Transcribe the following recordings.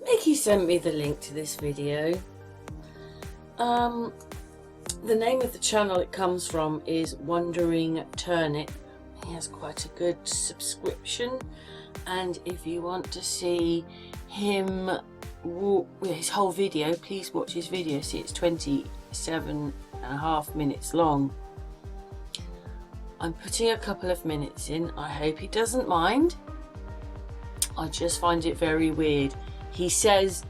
Mickey sent me the link to this video. The name of the channel it comes from is Wandering Turnip. He has quite a good subscription, and if you want to see him his whole video, please watch his video. See, it's 27.5 minutes long. I'm putting a couple of minutes in. I hope he doesn't mind. I just find it very weird. He says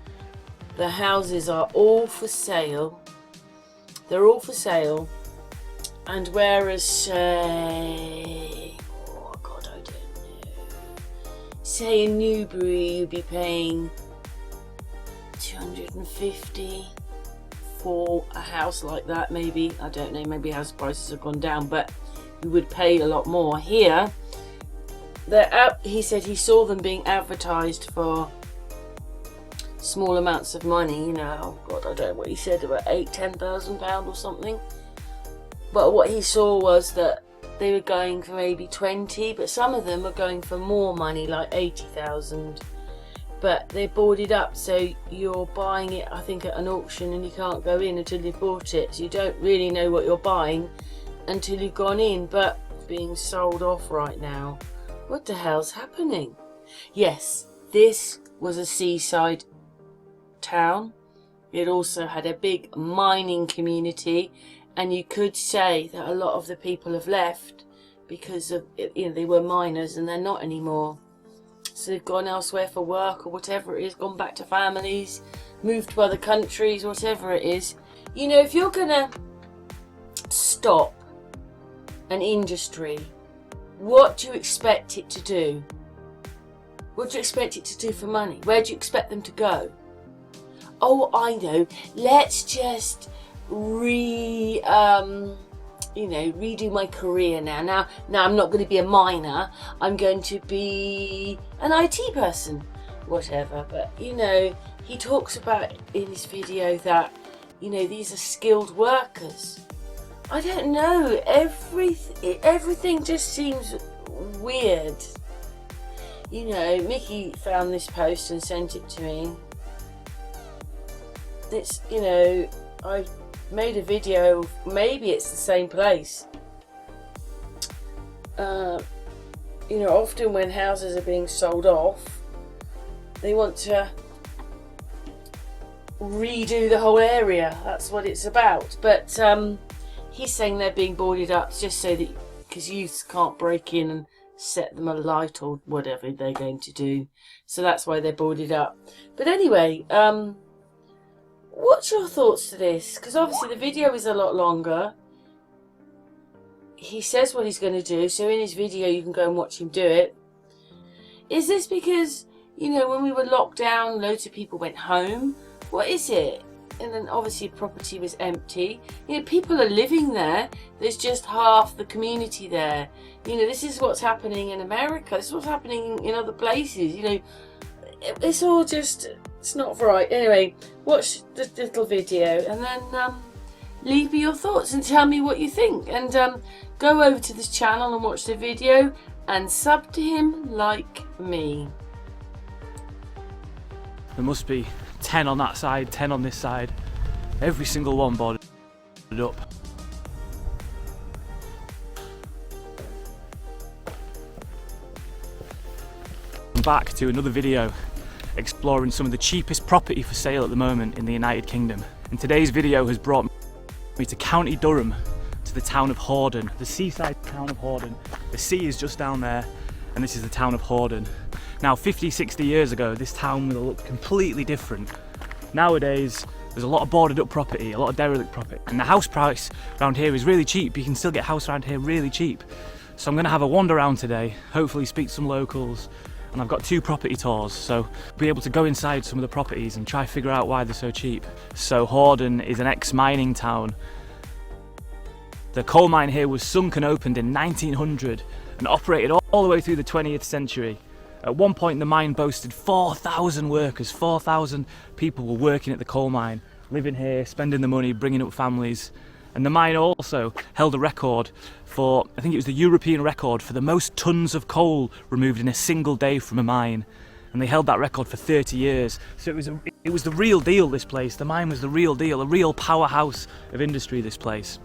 the houses are all for sale. They're all for sale. And whereas, say, oh God, I don't know. Say in Newbury you'd be paying $250 for a house like that, maybe. I don't know, maybe house prices have gone down, but you would pay a lot more. Here, he said he saw them being advertised for small amounts of money, you know, oh God, I don't know what he said, about £10,000 or something. But what he saw was that they were going for maybe 20, but some of them were going for more money, like 80,000. But they're boarded up, so you're buying it, I think, at an auction, and you can't go in until you've bought it. So you don't really know what you're buying until you've gone in, but it's being sold off right now. What the hell's happening? Yes, this was a seaside town. It also had a big mining community, and you could say that a lot of the people have left because of, you know, they were miners and they're not anymore. So they've gone elsewhere for work or whatever it is, gone back to families, moved to other countries, whatever it is. You know, if you're gonna stop an industry, what do you expect it to do? What do you expect it to do for money? Where do you expect them to go? Oh, I know. Let's just redo my career now. Now I'm not going to be a miner. I'm going to be an IT person, whatever. But you know, he talks about in his video that, you know, these are skilled workers. I don't know. Everything just seems weird. You know, Mickey found this post and sent it to me. It's, you know, I made a video, maybe it's the same place. You know, often when houses are being sold off, they want to redo the whole area. That's what it's about. But he's saying they're being boarded up just so that, because youths can't break in and set them alight or whatever they're going to do. So that's why they're boarded up. But anyway, what's your thoughts to this? Because obviously the video is a lot longer. He says what he's going to do, so in his video you can go and watch him do it. Is this because, you know, when we were locked down, loads of people went home? What is it? And then obviously property was empty. You know, people are living there. There's just half the community there. You know, this is what's happening in America. This is what's happening in other places. You know, it's all just, it's not right. Anyway, watch the little video and then leave me your thoughts and tell me what you think. And go over to this channel and watch the video and sub to him like me. There must be 10 on that side, 10 on this side. Every single one boarded up. I'm back to another video exploring some of the cheapest property for sale at the moment in the United Kingdom. And today's video has brought me to County Durham, to the town of Hordern, the seaside town of Hordern. The sea is just down there, and this is the town of Hordern. Now, 50, 60 years ago, this town would have looked completely different. Nowadays, there's a lot of boarded up property, a lot of derelict property, and the house price around here is really cheap. You can still get a house around here really cheap. So I'm gonna have a wander around today, hopefully speak to some locals, and I've got 2 property tours, so be able to go inside some of the properties and try to figure out why they're so cheap. So Hordern is an ex-mining town. The coal mine here was sunk and opened in 1900 and operated all the way through the 20th century. At one point the mine boasted 4,000 workers, 4,000 people were working at the coal mine, living here, spending the money, bringing up families. And the mine also held a record for, I think it was the European record for the most tons of coal removed in a single day from a mine. and they held that record for 30 years. So it was the real deal, this place. The mine was the real deal, a real powerhouse of industry, this place.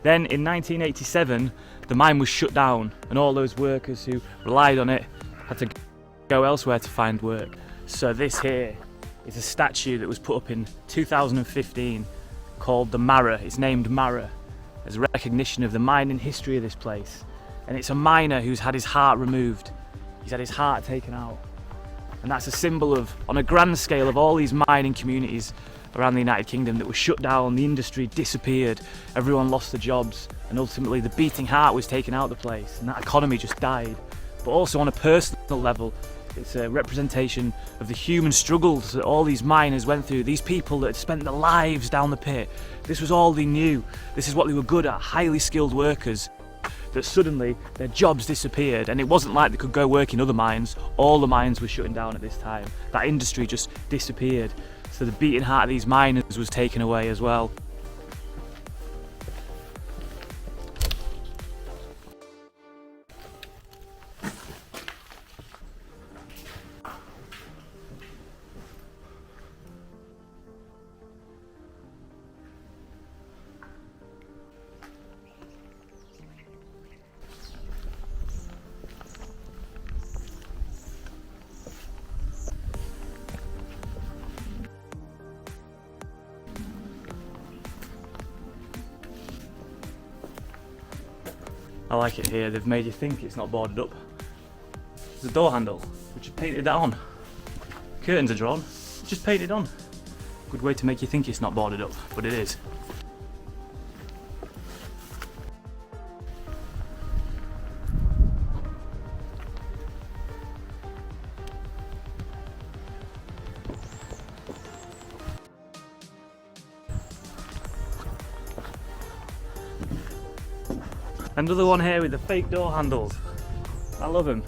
Then in 1987, the mine was shut down, and all those workers who relied on it had to go elsewhere to find work. So this here is a statue that was put up in 2015 called the Mara. It's named Mara as a recognition of the mining history of this place. And it's a miner who's had his heart removed. He's had his heart taken out. And that's a symbol of, on a grand scale, of all these mining communities around the United Kingdom that were shut down, the industry disappeared, everyone lost their jobs, and ultimately the beating heart was taken out of the place, and that economy just died. But also on a personal level, it's a representation of the human struggles that all these miners went through, these people that had spent their lives down the pit. This was all they knew. This is what they were good at, highly skilled workers, that suddenly their jobs disappeared, and it wasn't like they could go work in other mines. All the mines were shutting down at this time. That industry just disappeared. So the beating heart of these miners was taken away as well. I like it here, they've made you think it's not boarded up. There's a door handle, which have painted that on. Curtains are drawn, just painted on. Good way to make you think it's not boarded up, but it is. Another one here with the fake door handles. I love them.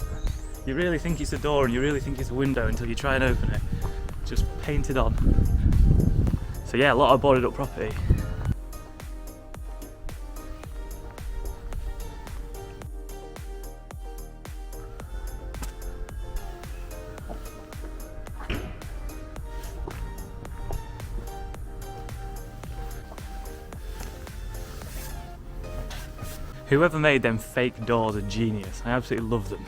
You really think it's a door and you really think it's a window until you try and open it. Just painted on. So yeah, a lot of boarded up property. Whoever made them fake doors are genius. I absolutely love them.